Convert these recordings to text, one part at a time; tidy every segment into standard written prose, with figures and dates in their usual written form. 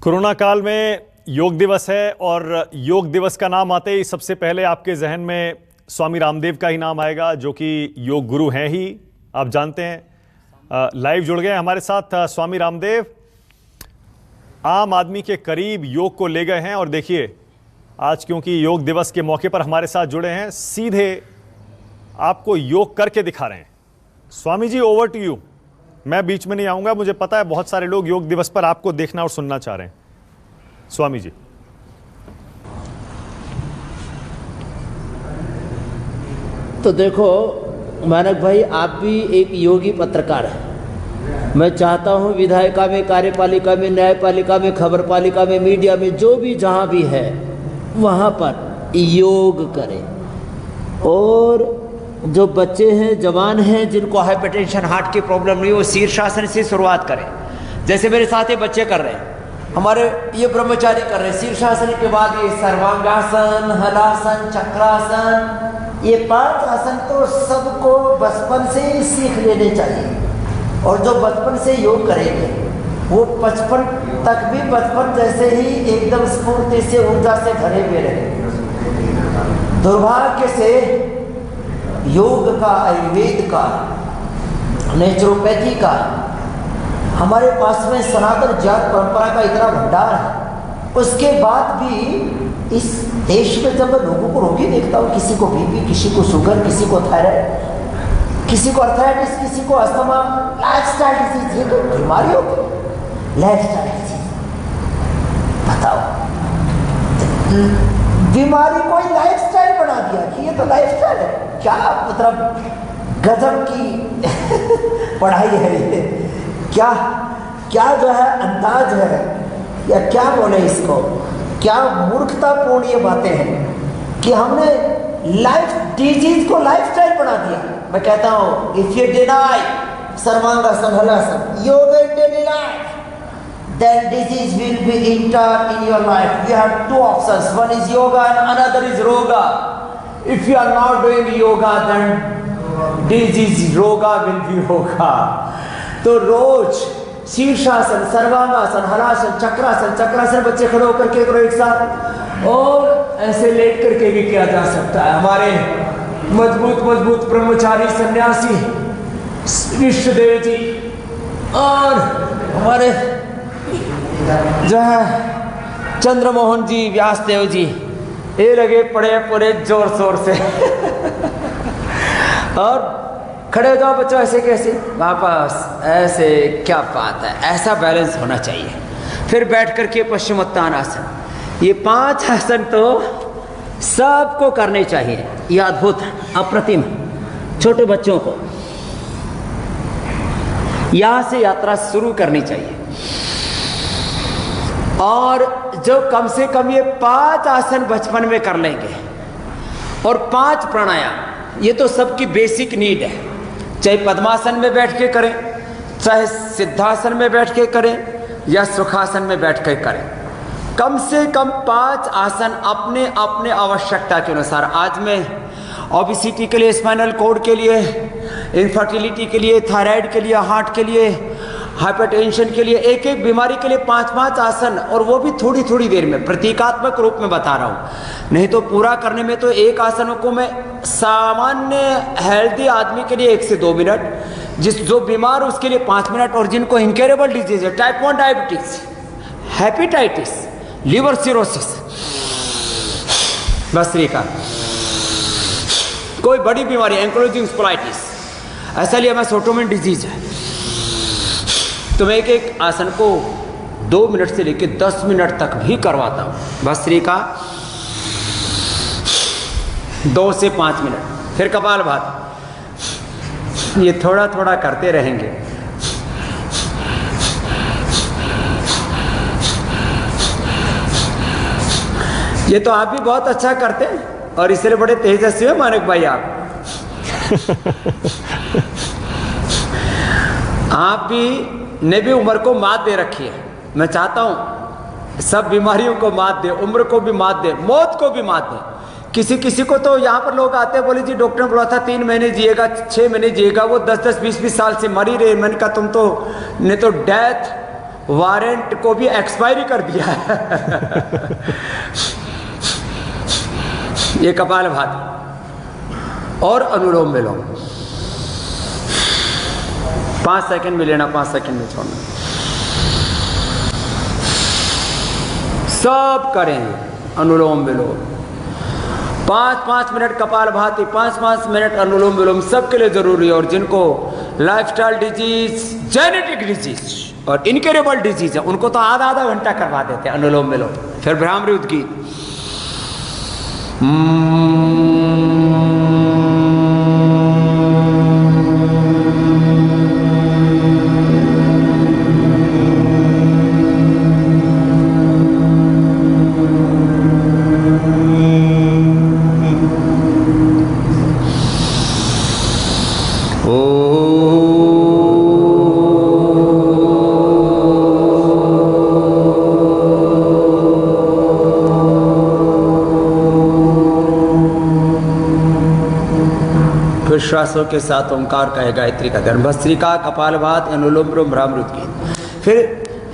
Corona काल में योग दिवस है और योग दिवस का नाम आते ही सबसे पहले आपके जहन में स्वामी रामदेव का ही नाम आएगा, जो कि योग गुरु हैं ही, आप जानते हैं। लाइव जुड़ गए हमारे साथ स्वामी रामदेव, आम आदमी के करीब योग को ले गए हैं। और देखिए आज क्योंकि योग दिवस के मौके पर हमारे साथ जुड़े हैं, सीधे आपको योग करके दिखा रहे हैं। Swami ji, over to you. मैं बीच में नहीं आऊंगा, मुझे पता है बहुत सारे लोग योग दिवस पर आपको देखना और सुनना चाह रहे हैं। स्वामी जी। तो देखो मानक भाई, आप भी एक योगी पत्रकार हैं। मैं चाहता हूं विधायिका में, कार्यपालिका में, न्यायपालिका में, खबरपालिका में, मीडिया में, जो भी जहां भी है वहां पर योग करें। और जो बच्चे हैं, जवान हैं, जिनको हाइपरटेंशन, हार्ट की प्रॉब्लम नहीं, वो शीर्षासन से शुरुआत करें। जैसे मेरे साथ ये बच्चे कर रहे हैं, हमारे ये ब्रह्मचारी कर रहे हैं। शीर्षासन के बाद ये सर्वांगासन, हलासन, चक्रासन, ये 5 आसन तो सबको बचपन से ही सीख लेने चाहिए। और जो बचपन से योग करेंगे वो 55 तक भी बचपन जैसे ही एकदम स्फूर्ति से, ऊर्जा से भरे हुए रहेंगे। दुर्भाग्य से योग का, आयुर्वेद का, नेचुरोपैथी का हमारे पास में सनातन जात परंपरा का इतना भंडार है, उसके बाद भी इस देश में जब मैं लोगों को रोगी देखता हूँ, किसी को बीपी, किसी को शुगर, किसी को थायराइड, किसी को अर्थराइटिस, किसी को अस्थमा, लाइफस्टाइल डिजीज, ये तो बीमारी होती, लाइफस्टाइल डिजीज। बताओ, बीमारी को ही लाइफस्टाइल बना दिया कि ये तो लाइफस्टाइल है। क्या मतलब गजब की पढ़ाई है ये, क्या क्या जो है अंदाज है, या क्या बोले इसको, क्या मूर्खतापूर्ण ये बातें हैं कि हमने लाइफ डिजीज को लाइफस्टाइल बना दिया। मैं कहता हूँ, if you deny sarvangasana, halasana, yoga in daily life, then disease will be entered in your life. We have 2 options, one is yoga and another is roga. If you are not doing yoga, then disease roga will be roga. तो रोज शीर्षासन, सर्वांगासन, हलासन, चक्रासन बच्चे खड़े होकर के करो एक साथ, और ऐसे लेट करके भी किया जा सकता है। हमारे मजबूत ब्रह्मचारी सन्यासी विष्णुदेव जी और हमारे जो है चंद्रमोहन जी, व्यासदेव जी, ये लगे पड़े पूरे जोर शोर से और खड़े हो जाओ बच्चों, ऐसे कैसे, वापस ऐसे, क्या बात है, ऐसा बैलेंस होना चाहिए। फिर बैठ करके पश्चिमोत्तानासन, ये 5 आसन तो सबको करने चाहिए। ये अद्भुत, अप्रतिम, छोटे बच्चों को यहाँ से यात्रा शुरू करनी चाहिए। और जो कम से कम ये 5 आसन बचपन में कर लेंगे और 5 प्राणायाम, ये तो सबकी बेसिक नीड है। चाहे पद्मासन में बैठ के करें, चाहे सिद्धासन में बैठ के करें, या सुखासन में बैठ के करें, कम से कम 5 आसन अपने अपने आवश्यकता के अनुसार। आज मैं ओबेसिटी के लिए, स्पाइनल कॉर्ड के लिए, इनफर्टिलिटी के लिए, थायराइड के लिए, हार्ट के लिए, हाइपरटेंशन के लिए, एक एक बीमारी के लिए 5-5 आसन, और वो भी थोड़ी थोड़ी देर में, प्रतीकात्मक रूप में बता रहा हूँ। नहीं तो पूरा करने में तो एक आसनों को मैं सामान्य हेल्दी आदमी के लिए 1 से 2 मिनट, जो बीमार है उसके लिए 5 मिनट, और जिनको इनक्योरेबल डिजीज है, type 1 diabetes, hepatitis, liver cirrhosis, bhastrika, कोई बड़ी बीमारी, एंक्लोजिंग स्पोलाइटिस, ऐसा लिया मैं ऑटोइम्यून डिजीज है, तो मैं एक आसन को 2 मिनट से लेकर 10 मिनट तक भी करवाता हूँ। भस्त्रिका 2 से 5 मिनट, फिर कपालभाति, ये थोड़ा थोड़ा करते रहेंगे। ये तो आप भी बहुत अच्छा करते हैं और इसलिए बड़े तेजस्वी हैं मानक भाई आप। आप भी ने भी उम्र को मात दे रखी है। मैं चाहता हूं सब बीमारियों को मात दे, उम्र को भी मात दे, मौत को भी मात दे। किसी को तो यहाँ पर लोग आते हैं, बोले जी डॉक्टर ने बोला था 3 महीने जिएगा, 6 महीने जिएगा, वो 10-10, 20-20 साल से मर ही रहे। मैंने कहा तुम तो ने तो डेथ वारंट को भी एक्सपायरी कर दिया है। ये कपालभाति और अनुलोम विलोम 5 सेकंड में लेना, 5 सेकंड में छोड़ना, सब करेंगे अनुलोम विलोम। 5-5 मिनट कपालभाति, 5-5 मिनट अनुलोम विलोम सबके लिए जरूरी है। और जिनको लाइफस्टाइल डिजीज, जेनेटिक डिजीज और इनक्योरेबल डिजीज है, उनको तो आधा घंटा करवा देते हैं अनुलोम विलोम। फिर भ्रामरी उद्गीत, श्वासों के साथ ओंकार का है, गायत्री का ध्यान, भस्त्रिका, कपालभाति, अनुलोम विलोम, भ्रामरी उद्गीत। फिर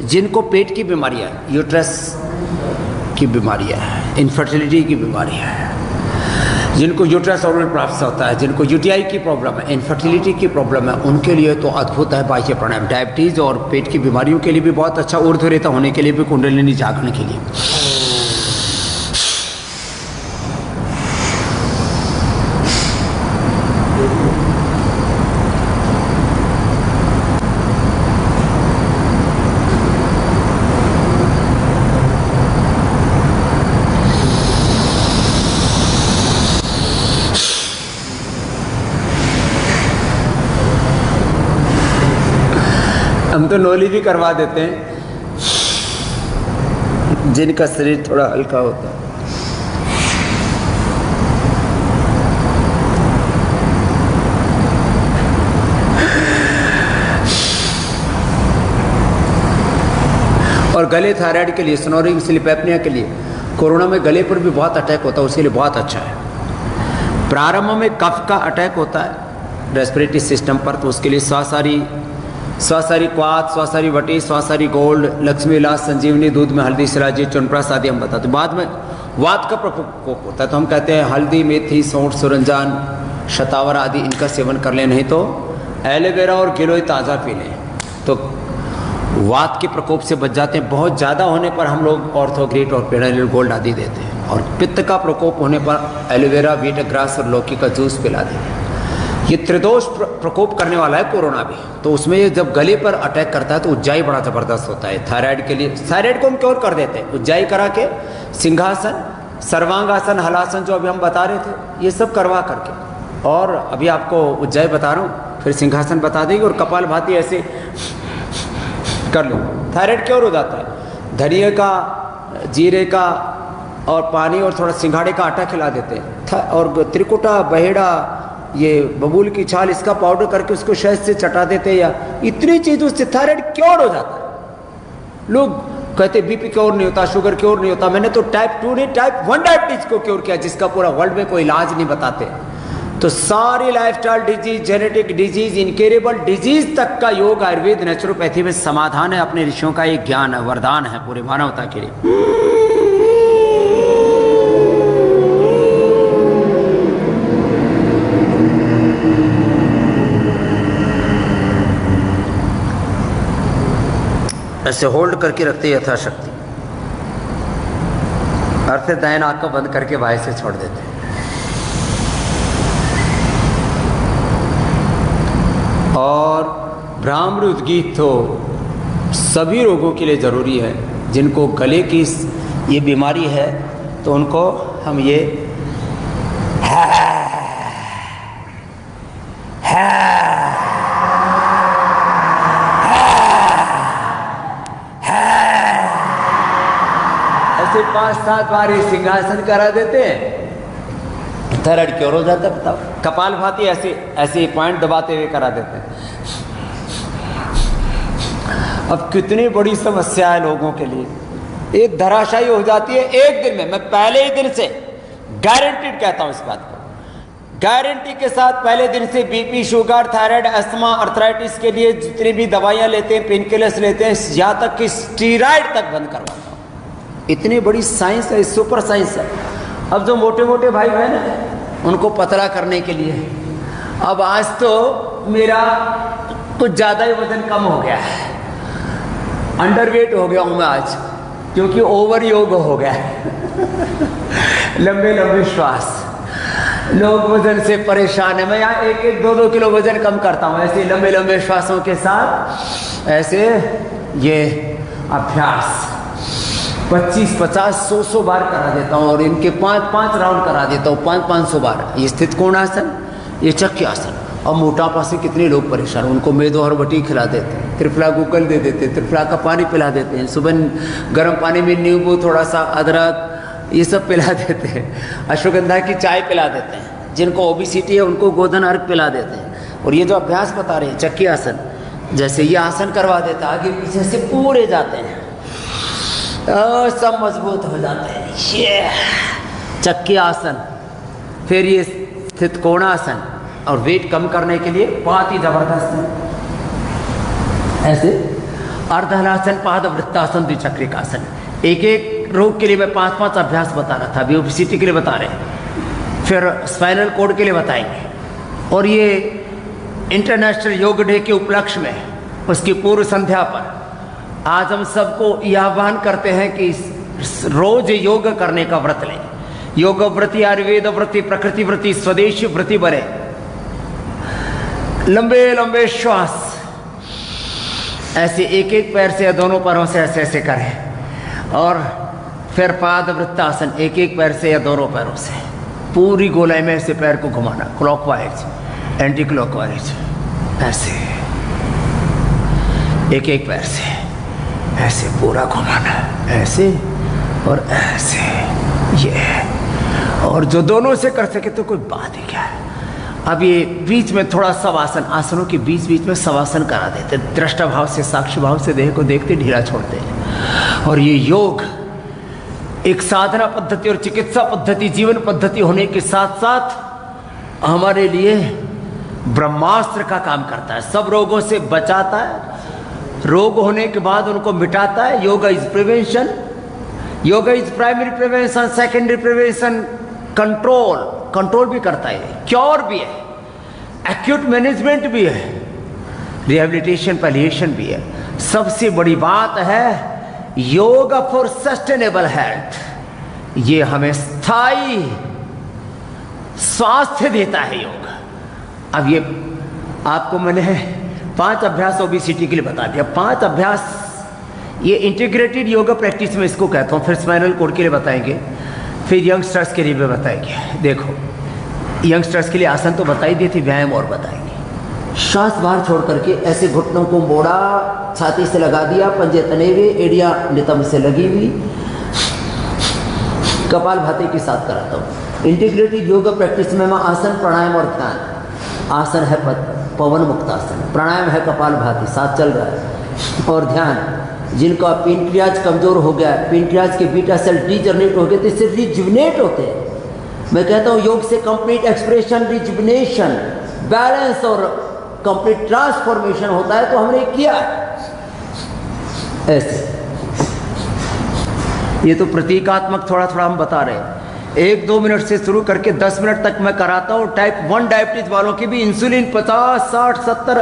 जिनको पेट की बीमारियां, यूट्रस की बीमारियां, इनफर्टिलिटी की बीमारियां है, जिनको यूट्रस ऑर्गन प्रॉब्लम होता है, जिनको यूटीआई की प्रॉब्लम है, इनफर्टिलिटी की प्रॉब्लम है, उनके लिए तो अद्भुत है बाह्य प्राणायाम। डायबिटीज और पेट की बीमारियों के लिए भी बहुत अच्छा, ऊर्ध्वरेता होने के लिए भी, कुंडलिनी जागरण के लिए। हम तो नोली भी करवा देते हैं जिनका शरीर थोड़ा हल्का होता है। और गले थायराइड के लिए, स्नोरिंग, स्लीप एपनिया के लिए, कोरोना में गले पर भी बहुत अटैक होता है, उसके लिए बहुत अच्छा है। प्रारंभ में कफ का अटैक होता है रेस्पिरेटरी सिस्टम पर, तो उसके लिए स्वासारी क्वाथ, स्वासारी वटी, स्वासारी गोल्ड, लक्ष्मी विलास, संजीवनी, दूध में हल्दी, शिलाजीत, च्यवनप्राश आदि हम बताते हैं। बाद में वात का प्रकोप होता है तो हम कहते हैं हल्दी, मेथी, सौंठ, सुरंजान, शतावर आदि इनका सेवन कर लें, नहीं तो एलोवेरा और गिलोय ताज़ा पी लें तो वात के प्रकोप से बच जाते हैं। बहुत ज़्यादा होने पर हम लोग ऑर्थोग्रेट और पेडानिल गोल्ड आदि देते हैं। और पित्त का प्रकोप होने पर एलोवेरा, वीट ग्रास और लौकी का जूस पिला देते हैं। ये त्रिदोष प्रकोप करने वाला है कोरोना भी, तो उसमें ये जब गले पर अटैक करता है तो उज्जाई बड़ा ज़बरदस्त होता है। थायराइड के लिए, थायराइड को हम क्योर कर देते हैं, उज्जाई करा के सिंहासन, सर्वांगासन, हलासन जो अभी हम बता रहे थे, ये सब करवा करके, और अभी आपको उज्जाई बता रहा हूँ, फिर सिंहासन बता देंगे, और कपालभाति ऐसे कर लो। थायराइड क्योर हो जाता है, धनिया का, जीरे का और पानी और थोड़ा सिंघाड़े का आटा खिला देते हैं, और त्रिकुटा, बहेड़ा, ये बबूल की छाल, इसका पाउडर करके उसको शहद से चटा देते हैं, या इतनी चीज़ों से थायराइड क्योर हो जाता है। लोग कहते बीपी क्योर नहीं होता, शुगर क्योर नहीं होता। मैंने तो टाइप 2 नहीं, टाइप 1 डायबिटीज को क्योर किया, जिसका पूरा वर्ल्ड में कोई इलाज नहीं बताते। तो सारी lifestyle disease, genetic disease, incurable disease तक का योग, आयुर्वेद, नेचुरोपैथी में समाधान है। अपने ऋषियों का एक ज्ञान है, वरदान है पूरे मानवता के लिए। ऐसे होल्ड करके रखते यथाशक्ति, और फिर दाहिना आंख को बंद करके बाहर से छोड़ देते। और भ्रामरी उद्गीत तो सभी रोगों के लिए ज़रूरी है। जिनको गले की ये बीमारी है तो उनको हम ये ऐसे 5-7 बार ये सिंहासन करा देते हैं, थायराइड क्योर हो जाता है। बताओ, कपालभाति ऐसे ऐसे पॉइंट दबाते हुए करा देते हैं। अब कितनी बड़ी समस्या है लोगों के लिए, एक धराशायी हो जाती है एक दिन में। मैं पहले ही दिन से गारंटीड कहता हूं इस बात को, गारंटी के साथ पहले दिन से BP, sugar, thyroid, asthma, arthritis के लिए जितनी भी दवाइयां लेते हैं, पेन किलर्स लेते हैं, यहाँ तक कि स्टीरॉयड तक बंद करवाता हूँ। इतनी बड़ी साइंस है, सुपर साइंस है। अब जो मोटे मोटे भाई बहन हैं उनको पतला करने के लिए, अब आज तो मेरा कुछ ज़्यादा ही वजन कम हो गया है, अंडरवेट हो गया हूँ मैं आज, क्योंकि ओवर योग हो गया है। लंबे लंबे श्वास, लोग वजन से परेशान है। मैं यहाँ 1-1, 2-2 किलो वजन कम करता हूँ ऐसे लंबे लंबे श्वासों के साथ। ऐसे ये अभ्यास 25, 50, 100 बार करा देता हूँ, और इनके 5-5 राउंड करा देता हूँ, 500 बार। ये स्थित कोणासन, ये चक्की आसन। और मोटापा से कितने लोग परेशान, उनको मेदो और बटी खिला देते हैं, त्रिफला गुगल दे देते हैं, त्रिफला का पानी पिला देते हैं, सुबह गर्म पानी में नींबू, थोड़ा सा अदरक, ये सब पिला देते हैं, अश्वगंधा की चाय पिला देते हैं। जिनको ओबेसिटी है उनको गोधन अर्घ पिला देते हैं। और ये जो अभ्यास बता रहे हैं चक्की आसन, जैसे ये आसन करवा देता है, आगे पीछे से पूरे जाते हैं, सब मजबूत हो जाते हैं। ये चक्की आसन, फिर ये स्थित कोणासन, और वेट कम करने के लिए बहुत ही जबरदस्त है। ऐसे अर्धहलासन, पादवृत्तासन, द्विचक्रिकासन। एक एक रोग के लिए मैं 5-5 अभ्यास बता रहा था, अभी ओबेसिटी के लिए बता रहे हैं, फिर स्पाइनल कोड के लिए बताएंगे। और ये इंटरनेशनल योग डे के उपलक्ष्य में, उसकी पूर्व संध्या पर आज हम सबको यह आह्वान करते हैं कि रोज योग करने का व्रत लें। योग व्रति, आयुर्वेद व्रति, प्रकृति व्रति, स्वदेशी व्रति बने। लंबे लंबे श्वास, ऐसे एक एक पैर से या दोनों पैरों से ऐसे ऐसे करें। और फिर पादवृत्तासन, एक एक पैर से या दोनों पैरों से पूरी गोलाई में ऐसे पैर को घुमाना, क्लॉकवाइज, एंटी क्लॉकवाइज, ऐसे एक एक पैर से ऐसे पूरा घुमाना, ऐसे और ऐसे, ये। और जो दोनों से कर सके तो कोई बात ही क्या है। अब ये बीच में थोड़ा सवासन, आसनों के बीच बीच में सवासन करा देते, दृष्टा भाव से, साक्षी भाव से देह को देखते ढीला छोड़ते हैं। और ये योग एक साधना पद्धति और चिकित्सा पद्धति, जीवन पद्धति होने के साथ साथ हमारे लिए ब्रह्मास्त्र का काम करता है। सब रोगों से बचाता है, रोग होने के बाद उनको मिटाता है। Yoga is prevention, yoga is primary prevention, secondary prevention, control भी करता है, क्योर भी है, एक्यूट मैनेजमेंट भी है, रिहेबिलिटेशन, पैलिएशन भी है। सबसे बड़ी बात है योगा फॉर सस्टेनेबल हेल्थ। ये हमें स्थायी स्वास्थ्य देता है योग। अब ये आपको मैंने 5 अभ्यास ओबेसिटी के लिए बता दिया। 5 अभ्यास ये इंटीग्रेटेड योगा प्रैक्टिस में इसको कहता हूँ। फिर स्पाइनल कोड के लिए बताएंगे, फिर यंगस्टर्स के लिए भी बताएंगे। देखो, यंगस्टर्स के लिए आसन तो बता ही दिए थे, व्यायाम और बताएंगे। श्वास बाहर छोड़ करके ऐसे घुटनों को मोड़ा, छाती से लगा दिया, पंजे तने हुए, एड़ियाँ नितंब से लगी हुई, कपालभाति के साथ कराता हूँ। इंटीग्रेटेड योगा प्रैक्टिस में मैं आसन, प्राणायाम और ध्यान। आसन है पवन मुक्तासन, प्राणायाम है कपालभाति, साथ चल रहा है, और ध्यान। जिनका पेनक्रियाज कमजोर हो गया, पेनक्रियाज के बीटा सेल डीजनरेट हो गए, तो इससे रिजुविनेट होते हैं। मैं कहता हूँ योग से कंप्लीट एक्सप्रेशन, रिजुविनेशन, बैलेंस और कंप्लीट ट्रांसफॉर्मेशन होता है। तो हमने किया ऐसे। ये तो प्रतीकात्मक थोड़ा थोड़ा हम बता रहे हैं। 1-2 मिनट से शुरू करके 10 मिनट तक मैं कराता हूँ। टाइप 1 डायबिटीज वालों की भी इंसुलिन 50, 60, 70,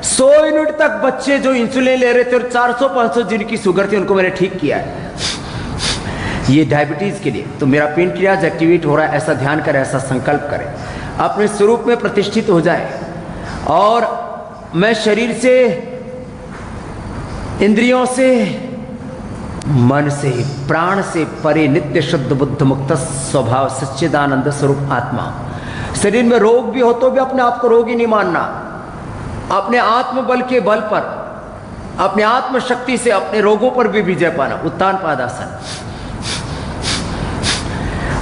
100 यूनिट तक बच्चे जो इंसुलिन ले रहे थे, और 400-500 जिनकी शुगर थी, उनको मैंने ठीक किया है ये डायबिटीज के लिए। तो मेरा पेनक्रियाज एक्टिवेट हो रहा है, ऐसा ध्यान करें, ऐसा संकल्प करें, अपने स्वरूप में प्रतिष्ठित हो जाए। और मैं शरीर से, इंद्रियों से, मन से, प्राण से परे नित्य शुद्ध बुद्ध मुक्त स्वभाव सच्चिदानंद स्वरूप आत्मा। शरीर में रोग भी हो तो भी अपने आप को रोगी नहीं मानना, अपने आत्मबल के बल पर, अपने आत्म शक्ति से अपने रोगों पर भी विजय पाना। उत्तान पादासन,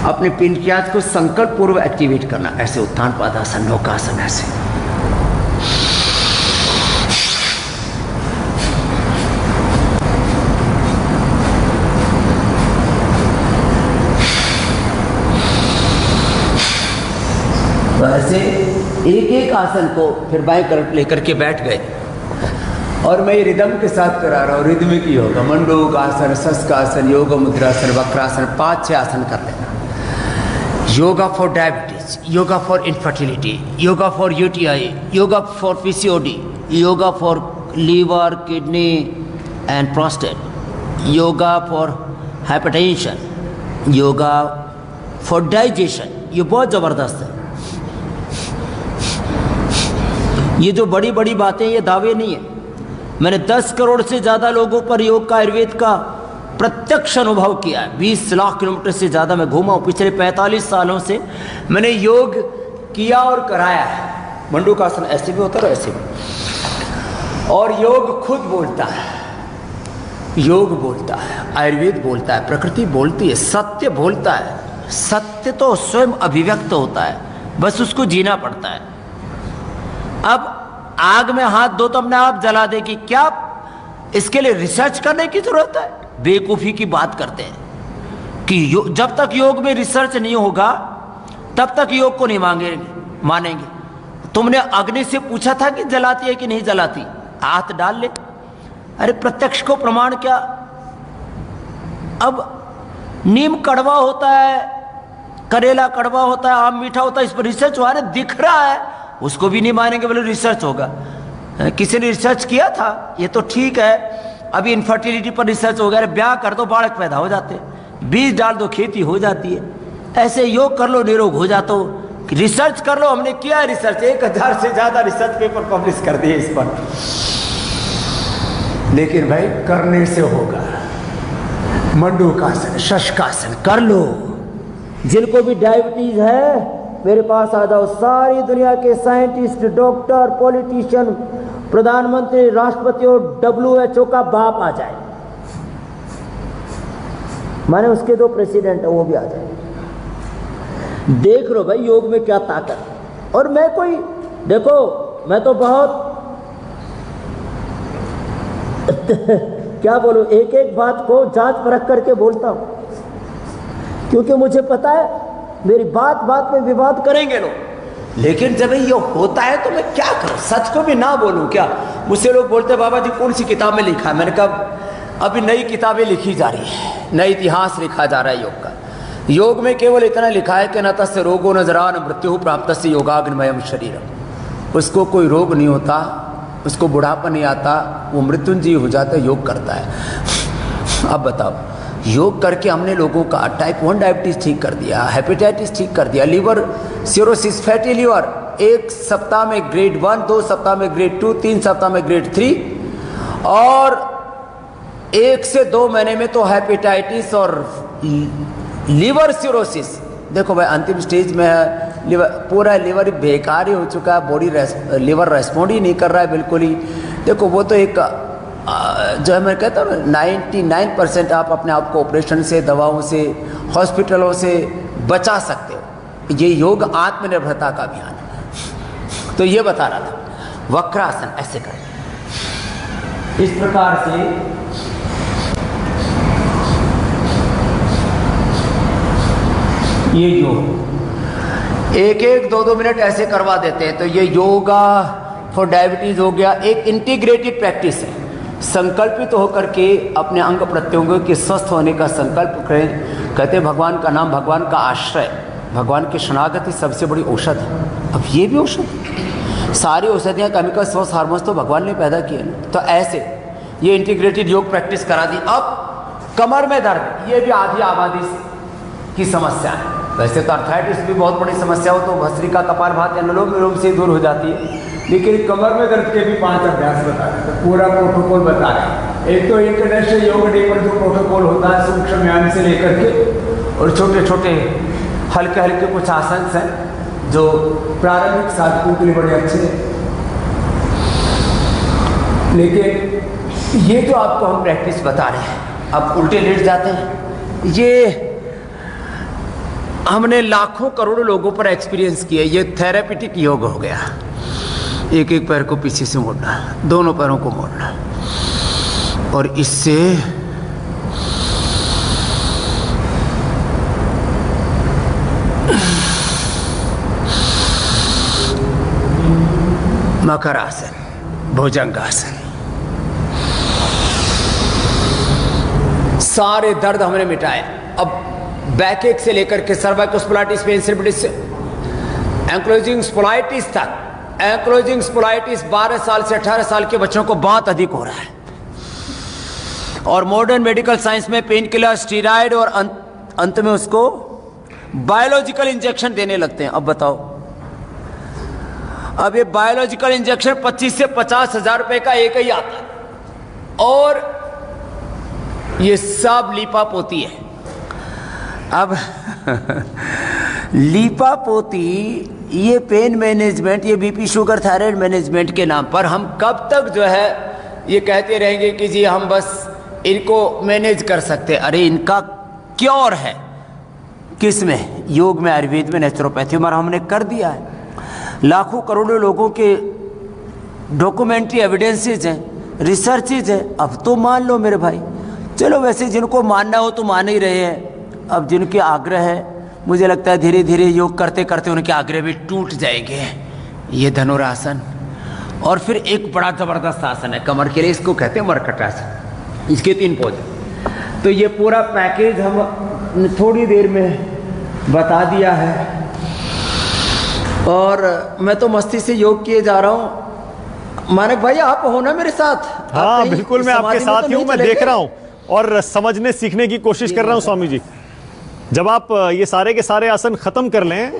अपने पेनक्रियाज को संकल्प पूर्वक एक्टिवेट करना, ऐसे उत्तान पादासन, नौकासन, ऐसे। तो ऐसे एक एक आसन को फिर बाएं तरफ लेकर के बैठ गए और मैं ये रिदम के साथ करा रहा हूँ, रिदमिक योग, मंडूक आसन, शस्कासन, योग मुद्रासन, वक्रासन, 5-6 आसन कर लेना। Yoga for diabetes, yoga for infertility, yoga for UTI, yoga for PCOD, yoga for liver, kidney and prostate, yoga for hypertension, yoga for digestion. ये बहुत ज़बरदस्त है। ये जो बड़ी बड़ी बातें, ये दावे नहीं है। मैंने 10 करोड़ से ज़्यादा लोगों पर योग का, आयुर्वेद का प्रत्यक्ष अनुभव किया है। 20 लाख किलोमीटर से ज़्यादा मैं घूमा हूँ। पिछले 45 सालों से मैंने योग किया और कराया है। मंडूकासन ऐसे भी होता है, ऐसे भी। और योग खुद बोलता है, योग बोलता है, आयुर्वेद बोलता है, प्रकृति बोलती है, सत्य बोलता है। सत्य तो स्वयं अभिव्यक्त होता है, बस उसको जीना पड़ता है। अब आग में हाथ दो तो अपने आप जला देगी, क्या इसके लिए रिसर्च करने की जरूरत है? बेवकूफ़ी की बात करते हैं कि जब तक योग में रिसर्च नहीं होगा तब तक योग को नहीं मानेंगे। तुमने अग्नि से पूछा था कि जलाती है कि नहीं जलाती? हाथ डाल ले। अरे प्रत्यक्ष को प्रमाण क्या? अब नीम कड़वा होता है, करेला कड़वा होता है, आम मीठा होता है, इस पर रिसर्च हुआ, दिख रहा है, उसको भी नहीं मानेंगे, बोले रिसर्च होगा। किसी ने रिसर्च किया था? ये तो ठीक है, अभी इनफर्टिलिटी पर रिसर्च हो गया। अरे ब्याह कर दो, बालक पैदा हो जाते, बीज डाल दो, खेती हो जाती है। ऐसे योग कर लो, निरोग हो जाते हो। रिसर्च कर लो, हमने किया है रिसर्च, 1000 से ज़्यादा रिसर्च पेपर पब्लिश कर दिए इस पर। लेकिन भाई करने से होगा। मंडूकासन, शशकासन कर लो। जिनको भी डायबिटीज है मेरे पास आ जाओ। सारी दुनिया के साइंटिस्ट, डॉक्टर, पॉलिटिशियन, प्रधानमंत्री, राष्ट्रपति और WHO का बाप आ जाए, माने उसके 2 प्रेसिडेंट है, वो भी आ जाए। देख लो भाई योग में क्या ताकत। और मैं कोई, देखो मैं तो बहुत क्या बोलूं, एक एक बात को जांच परख करके बोलता हूं, क्योंकि मुझे पता है मेरी बात बात में विवाद करेंगे लोग। लेकिन जब ये होता है तो मैं क्या करूं? सच को भी ना बोलूं क्या? मुझसे लोग बोलते हैं बाबा जी कौन सी किताब में लिखा है? मैंने कहा अभी नई किताबें लिखी जा रही है, नई इतिहास लिखा जा रहा है योग का। योग में केवल इतना लिखा है कि न तस्य रोगो न जरा न मृत्यु प्राप्त से योगाग्निमयम शरीरम। उसको कोई रोग नहीं होता, उसको बुढ़ापा नहीं आता, वो मृत्युंजय हो जाता है, योग करता है। अब बताओ, योग करके हमने लोगों का टाइप 1 डायबिटीज ठीक कर दिया, हेपेटाइटिस ठीक कर दिया, लीवर सिरोसिस, फैटी लीवर 1 सप्ताह में ग्रेड 1, 2 सप्ताह में ग्रेड 2, 3 सप्ताह में ग्रेड 3, और 1 से 2 महीने में तो हेपेटाइटिस और लीवर सिरोसिस। देखो भाई अंतिम स्टेज में है, लीवर पूरा लीवर बेकार ही हो चुका है, बॉडी लीवर रेस्पॉन्ड ही नहीं कर रहा है बिल्कुल ही। देखो वो तो एक जो है मैं कहता हूँ 99% आप अपने आप को ऑपरेशन से, दवाओं से, हॉस्पिटलों से बचा सकते हो। ये योग आत्मनिर्भरता का अभियान है। तो ये बता रहा था, वक्रासन ऐसे करें, इस प्रकार से ये योग 1-1, 2-2 मिनट ऐसे करवा देते हैं। तो ये योगा फॉर डायबिटीज हो गया, एक इंटीग्रेटेड प्रैक्टिस है। संकल्पित होकर के अपने अंग प्रत्यंगों के स्वस्थ होने का संकल्प करें। कहते हैं भगवान का नाम, भगवान का आश्रय, भगवान की शरणागति सबसे बड़ी औषध है। अब ये भी औषध, सारी औषधियाँ, केमिकल सोर्स, हार्मोन्स तो भगवान ने पैदा किए ना। तो ऐसे ये इंटीग्रेटेड योग प्रैक्टिस करा दी। अब कमर में दर्द, ये भी आधी आबादी की समस्या है। वैसे तो अर्थराइटिस भी बहुत बड़ी समस्या हो तो भस्त्रिका, कपालभाति, अनुलोम विलोम से दूर हो जाती है, लेकिन कमर में दर्द के भी 5 अभ्यास बता रहे हैं। तो पूरा प्रोटोकॉल बता रहे हैं। एक तो इंटरनेशनल योग डे पर जो प्रोटोकॉल होता है, सूक्ष्म व्यायाम से लेकर के और छोटे छोटे हल्के हल्के कुछ आसन हैं जो प्रारंभिक साधकों के लिए बड़े अच्छे हैं। लेकिन ये जो आपको हम प्रैक्टिस बता रहे हैं, आप उल्टे लेट जाते हैं, ये हमने लाखों करोड़ों लोगों पर एक्सपीरियंस किया। ये थेरेपिटिक योग हो गया। एक एक पैर को पीछे से मोड़ना, दोनों पैरों को मोड़ना, और इससे मकरासन, भुजंगासन, सारे दर्द हमने मिटाए। अब बैकएक से लेकर के सर्वाइकल स्पॉन्डिलाइटिस, पेन सिरपिटिस, एंक्लोजिंग स्पॉन्डिलाइटिस तक। एंक्लोजिंग स्पॉन्डिलाइटिस 12 साल से 18 साल के बच्चों को बहुत अधिक हो रहा है, और मॉडर्न मेडिकल साइंस में पेन किलर, स्टीरॉयड और अंत में उसको बायोलॉजिकल इंजेक्शन देने लगते हैं। अब बताओ, अब ये बायोलॉजिकल इंजेक्शन 25 से 50 हजार रुपए का एक ही आता है, और ये सब लीपापोती है। अब लीपापोती, ये पेन मैनेजमेंट, ये बीपी, शुगर, थायराइड मैनेजमेंट के नाम पर हम कब तक जो है ये कहते रहेंगे कि जी हम बस इनको मैनेज कर सकते। अरे इनका क्योर है किस में? योग में, आयुर्वेद में, नेचुरोपैथी में, और हमने कर दिया है। लाखों करोड़ों लोगों के डॉक्यूमेंट्री एविडेंसेस हैं, रिसर्चेज है। अब तो मान लो मेरे भाई, चलो वैसे जिनको मानना हो तो मान ही रहे हैं। अब जिनके आग्रह है, मुझे लगता है धीरे धीरे योग करते करते उनके आग्रह भी टूट जाएंगे। ये धनुरासन, और फिर एक बड़ा जबरदस्त आसन है कमर के लिए, इसको कहते हैं मर्कटासन। इसके 3 पोज। तो ये पूरा पैकेज हम थोड़ी देर में बता दिया है, और मैं तो मस्ती से योग किए जा रहा हूँ। मानक भाई आप हो ना मेरे साथ? हाँ बिल्कुल, मैं आपके साथ ही हूँ। मैं देख रहा हूँ और समझने सीखने की कोशिश कर रहा हूँ स्वामी जी। जब आप ये सारे के सारे आसन खत्म कर लें,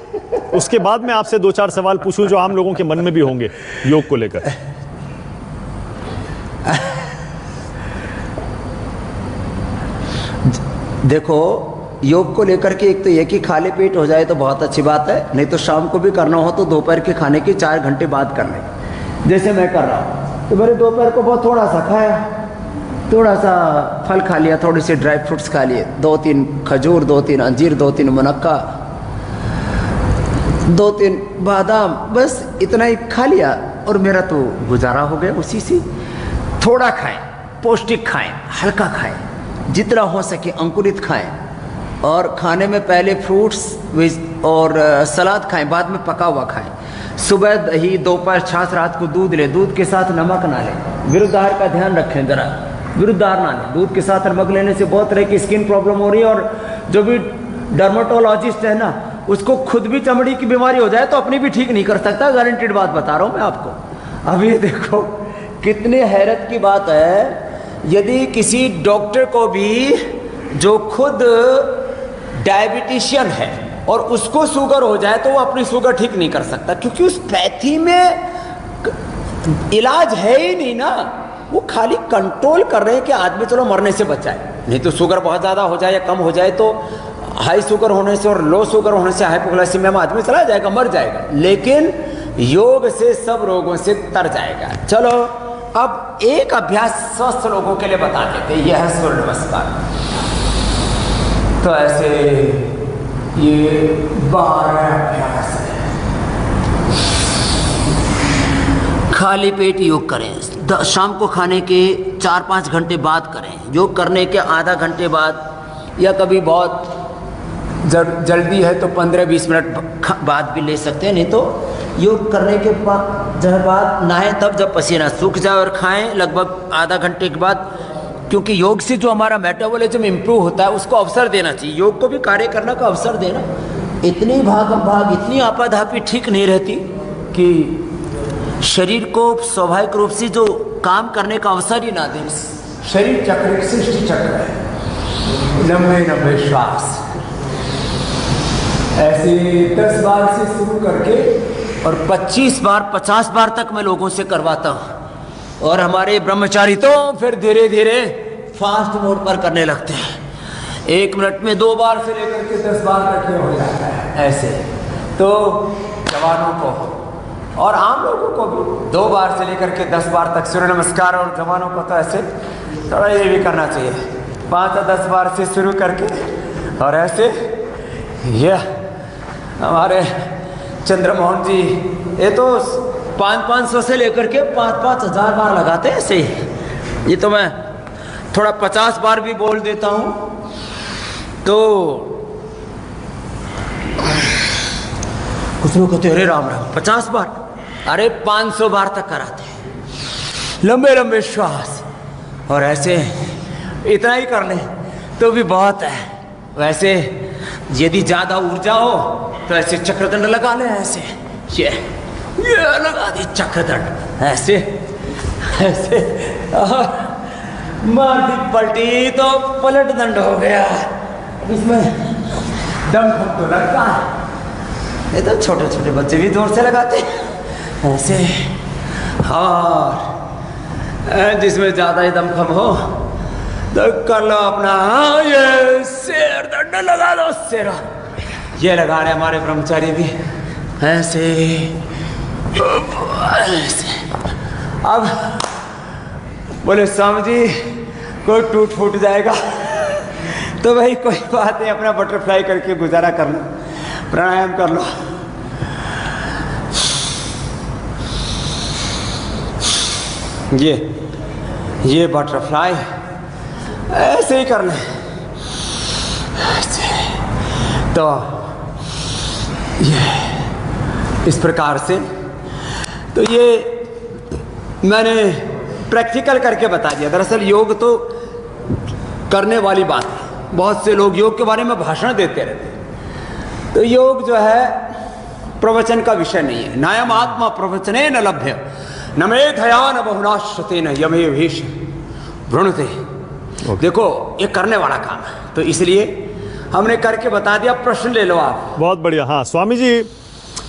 उसके बाद मैं आपसे 2-4 सवाल पूछूं जो आम लोगों के मन में भी होंगे योग को लेकर। देखो, योग को लेकर के एक तो ये कि खाली पेट हो जाए तो बहुत अच्छी बात है, नहीं तो शाम को भी करना हो तो दोपहर के खाने के 4 घंटे बाद करने, जैसे मैं कर रहा हूँ। तो मैंने दोपहर को बहुत थोड़ा सा खाया, थोड़ा सा फल खा लिया, थोड़ी सी ड्राई फ्रूट्स खा लिए, 2-3 खजूर, 2-3 अंजीर, 2-3 मुनक्का, 2-3 बादाम, बस इतना ही खा लिया, और मेरा तो गुजारा हो गया उसी से। थोड़ा खाएं, पौष्टिक खाएं, हल्का खाएं, जितना हो सके अंकुरित खाएं, और खाने में पहले फ्रूट्स और सलाद खाएं, बाद में पका हुआ खाएं। सुबह दही, दोपहर छाछ, रात को दूध ले, दूध के साथ नमक ना लें। विरुद्ध आहार का ध्यान रखें जरा, विरुद्ध आहार ना लें। दूध के साथ नमक लेने से बहुत तरह की स्किन प्रॉब्लम हो रही है, और जो भी डर्मेटोलॉजिस्ट है ना, उसको खुद भी चमड़ी की बीमारी हो जाए तो अपनी भी ठीक नहीं कर सकता, गारंटेड बात बता रहा हूँ मैं आपको। अब ये देखो कितने हैरत की बात है, यदि किसी डॉक्टर को भी जो खुद डायबिटिशियन है और उसको शुगर हो जाए तो वो अपनी शुगर ठीक नहीं कर सकता, क्योंकि उस पैथी में इलाज है ही नहीं ना। वो खाली कंट्रोल कर रहे हैं कि आदमी चलो मरने से बचाए, नहीं तो शुगर बहुत ज़्यादा हो जाए या कम हो जाए तो हाई शुगर होने से और लो शुगर होने से हाइपोग्लाइसीमिया में आदमी चला जाएगा, मर जाएगा। लेकिन योग से सब रोगों से तर जाएगा। चलो अब एक अभ्यास स्वस्थ लोगों के लिए बता देते हैं, यह है सूर्य नमस्कार। तो ऐसे ये 12 अभ्यास है। खाली पेट योग करें, शाम को खाने के 4-5 घंटे बाद करें। योग करने के आधा घंटे बाद, या कभी बहुत जल्दी है तो 15-20 मिनट बाद भी ले सकते हैं, नहीं तो योग करने के बाद नहाएं तब जब पसीना सूख जाए, और खाएं लगभग आधा घंटे के बाद, क्योंकि योग से जो हमारा मेटाबॉलिज्म इम्प्रूव होता है उसको अवसर देना चाहिए। योग को भी कार्य करने का अवसर देना। इतनी भाग इतनी आपाधापी ठीक नहीं रहती कि शरीर को स्वाभाविक रूप से जो काम करने का अवसर ही ना दे। शरीर चक्र एक सृष्टि चक्र है, लंबे श्वास ऐसे 10 बार से शुरू करके और 25 बार 50 बार तक मैं लोगों से करवाता हूँ। और हमारे ब्रह्मचारी तो फिर धीरे धीरे फास्ट मोड पर करने लगते हैं। 1 मिनट में 2 बार से लेकर के 10 बार तक ये हो जाता है ऐसे। तो जवानों को और आम लोगों को भी 2 बार से लेकर के 10 बार तक सूर्य नमस्कार, और जवानों को तो ऐसे थोड़ा ये भी करना चाहिए 5 या 10 बार से शुरू करके। और ऐसे ये हमारे चंद्रमोहन जी ये तो 500 से लेकर के 5-5 हज़ार बार लगाते हैं ऐसे ही। ये तो मैं थोड़ा 50 बार भी बोल देता हूँ। तो कुछ लोग कहते अरे राम राम 50 बार, अरे 500 बार तक कराते हैं, लंबे लंबे श्वास, और ऐसे इतना ही कर लें तो भी बहुत है। वैसे यदि ज्यादा ऊर्जा हो तो ऐसे चक्रदंड लगा लें, ऐसे ये लगा दी चक्रदंड, ऐसे ऐसे, और मार दी पलटी तो पलट दंड हो गया। इसमें दम तो लगता है, ये तो छोटे छोटे बच्चे भी जोर से लगाते हैं ऐसे। और जिसमें ज्यादा ही दमखम हो तो कर लो अपना ये शेर दंड लगा दो, शेरा ये लगा रहे हमारे ब्रह्मचारी भी ऐसे ऐसे। अब बोले स्वामी जी कोई टूट फूट जाएगा तो भाई कोई बात नहीं, अपना बटरफ्लाई करके गुजारा कर लो, प्राणायाम कर लो। ये बटरफ्लाई ऐसे ही कर ले, तो ये इस प्रकार से, तो ये मैंने प्रैक्टिकल करके बता दिया। दरअसल योग तो करने वाली बात है, बहुत से लोग योग के बारे में भाषण देते रहते हैं, तो योग जो है प्रवचन का विषय नहीं है। नायम आत्मा प्रवचने न लभ्य न मेधया न बहुनाश्रते न यमे भीष भ्रूणते। देखो ये करने वाला काम है, तो इसलिए हमने करके बता दिया। प्रश्न ले लो आप। बहुत बढ़िया। हाँ स्वामी जी,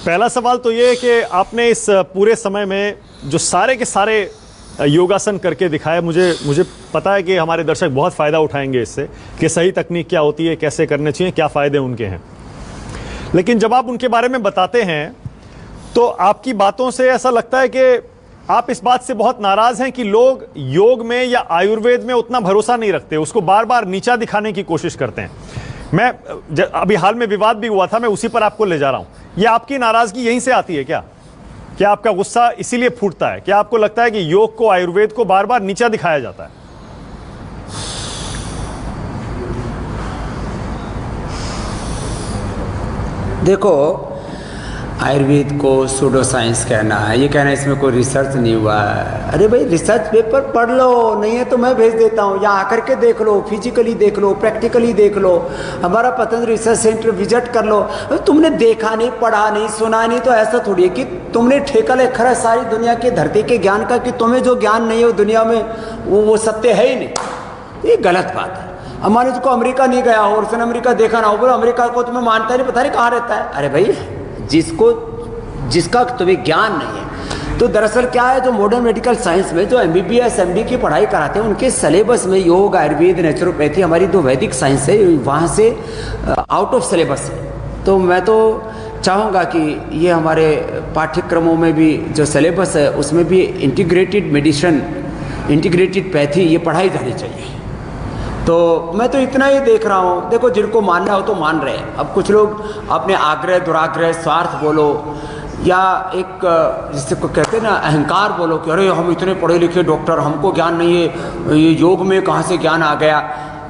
पहला सवाल तो ये है कि आपने इस पूरे समय में जो सारे के सारे योगासन करके दिखाए, मुझे पता है कि हमारे दर्शक बहुत फ़ायदा उठाएंगे इससे, कि सही तकनीक क्या होती है, कैसे करने चाहिए, क्या फ़ायदे उनके हैं। लेकिन जब आप उनके बारे में बताते हैं तो आपकी बातों से ऐसा लगता है कि आप इस बात से बहुत नाराज़ हैं कि लोग योग में या आयुर्वेद में उतना भरोसा नहीं रखते, उसको बार बार नीचा दिखाने की कोशिश करते हैं। मैं अभी हाल में विवाद भी हुआ था, मैं उसी पर आपको ले जा रहा हूं। ये आपकी नाराज़गी यहीं से आती है क्या? क्या आपका गुस्सा इसीलिए फूटता है? क्या आपको लगता है कि योग को, आयुर्वेद को बार बार नीचा दिखाया जाता है? देखो, आयुर्वेद को सूडो साइंस कहना है, ये कहना है इसमें कोई रिसर्च नहीं हुआ है। अरे भाई रिसर्च पेपर पढ़ लो, नहीं है तो मैं भेज देता हूँ, यहाँ आकर के देख लो, फिजिकली देख लो, प्रैक्टिकली देख लो, हमारा पतंजलि रिसर्च सेंटर विजिट कर लो। तुमने देखा नहीं, पढ़ा नहीं, सुना नहीं, तो ऐसा थोड़ी है कि तुमने ठेका लेकर है सारी दुनिया के धरती के ज्ञान का, कि तुम्हें जो ज्ञान नहीं है वो दुनिया में वो सत्य है ही नहीं। ये गलत बात है। अब मान लो को अमेरिका नहीं गया हो और उसने अमेरिका देखा ना हो, बोलो अमेरिका को तुम्हें मानता नहीं, पता नहीं कहाँ रहता है। अरे भाई जिसका तुम्हें ज्ञान नहीं है, तो दरअसल क्या है, जो मॉडर्न मेडिकल साइंस में जो MBBS MD की पढ़ाई कराते हैं, उनके सिलेबस में योग, आयुर्वेद, नेचुरोपैथी, हमारी जो वैदिक साइंस है, वहाँ से आउट ऑफ सिलेबस है। तो मैं तो चाहूँगा कि ये हमारे पाठ्यक्रमों में भी जो सिलेबस है उसमें भी इंटीग्रेटेड मेडिसिन, इंटीग्रेटेड पैथी ये पढ़ाई जानी चाहिए। तो मैं तो इतना ही देख रहा हूँ। देखो, जिनको मानना हो तो मान रहे हैं। अब कुछ लोग अपने आग्रह, दुराग्रह, स्वार्थ बोलो, या एक जिससे को कहते हैं ना अहंकार बोलो कि अरे हम इतने पढ़े लिखे डॉक्टर, हमको ज्ञान नहीं है, ये योग में कहाँ से ज्ञान आ गया।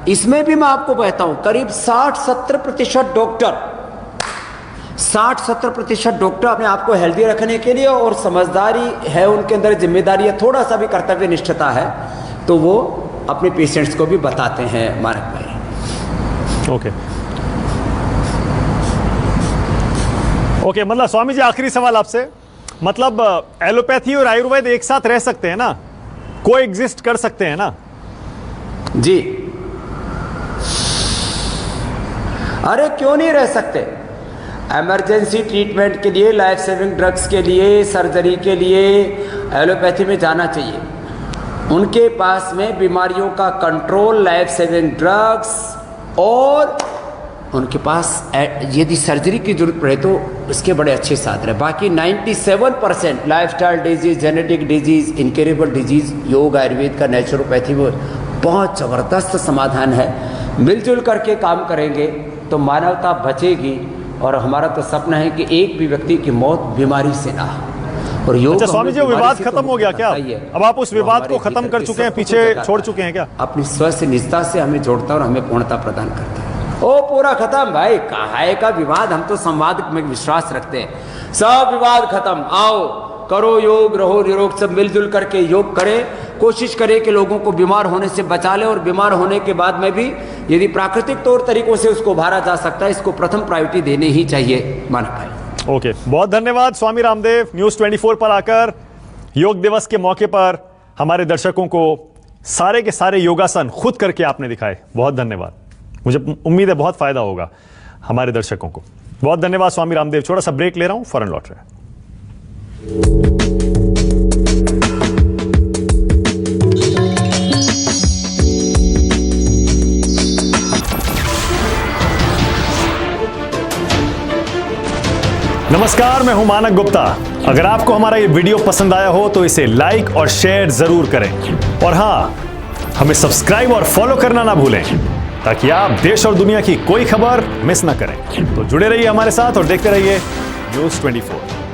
इसमें भी मैं आपको कहता हूँ करीब 60-70% डॉक्टर, 60-70% डॉक्टर अपने आप को हेल्दी रखने के लिए, और समझदारी है उनके अंदर, जिम्मेदारी है, थोड़ा सा भी कर्तव्य निष्ठता है, तो वो अपने पेशेंट्स को भी बताते हैं मानक भाई। ओके, मतलब स्वामी जी आखिरी सवाल आपसे, मतलब एलोपैथी और आयुर्वेद एक साथ रह सकते हैं ना, को एग्जिस्ट कर सकते हैं ना? जी, अरे क्यों नहीं रह सकते। इमरजेंसी ट्रीटमेंट के लिए, लाइफ सेविंग ड्रग्स के लिए, सर्जरी के लिए एलोपैथी में जाना चाहिए। उनके पास में बीमारियों का कंट्रोल, लाइफ सेविंग ड्रग्स, और उनके पास यदि सर्जरी की जरूरत पड़े तो इसके बड़े अच्छे साधन है। बाकी 97% lifestyle disease, genetic disease, incurable disease योग, आयुर्वेद का, नेचुरोपैथी में बहुत ज़बरदस्त समाधान है। मिलजुल करके काम करेंगे तो मानवता बचेगी, और हमारा तो सपना है कि एक भी व्यक्ति की मौत बीमारी से ना हो। और योग, अच्छा स्वामी जी, वो विवाद खत्म हो गया क्या? अब आप उस विवाद को खत्म कर चुके हैं, पीछे छोड़ चुके हैं क्या? अपनी स्वस्थ निजता से हमें जोड़ता और हमें पूर्णता प्रदान करता है। ओ पूरा खत्म भाई, कहाँ का विवाद, हम तो संवाद में विश्वास रखते हैं। सब विवाद खत्म, आओ करो योग, रहो निरोग, सब मिलजुल करके योग करें। कोशिश करें कि लोगों को बीमार होने से बचा ले, और बीमार होने के बाद में भी यदि प्राकृतिक तौर तरीकों से उसको उभारा जा सकता है, इसको प्रथम प्रायोरिटी देनी ही चाहिए मानव भाई। ओके, बहुत धन्यवाद स्वामी रामदेव, न्यूज़ 24 पर आकर योग दिवस के मौके पर हमारे दर्शकों को सारे के सारे योगासन खुद करके आपने दिखाए। बहुत धन्यवाद, मुझे उम्मीद है बहुत फायदा होगा हमारे दर्शकों को। बहुत धन्यवाद स्वामी रामदेव। छोटा सा ब्रेक ले रहा हूं, फौरन लौट रहे हैं। नमस्कार, मैं हूं मानक गुप्ता। अगर आपको हमारा ये वीडियो पसंद आया हो तो इसे लाइक और शेयर जरूर करें, और हां, हमें सब्सक्राइब और फॉलो करना ना भूलें ताकि आप देश और दुनिया की कोई खबर मिस ना करें। तो जुड़े रहिए हमारे साथ और देखते रहिए न्यूज़ 24।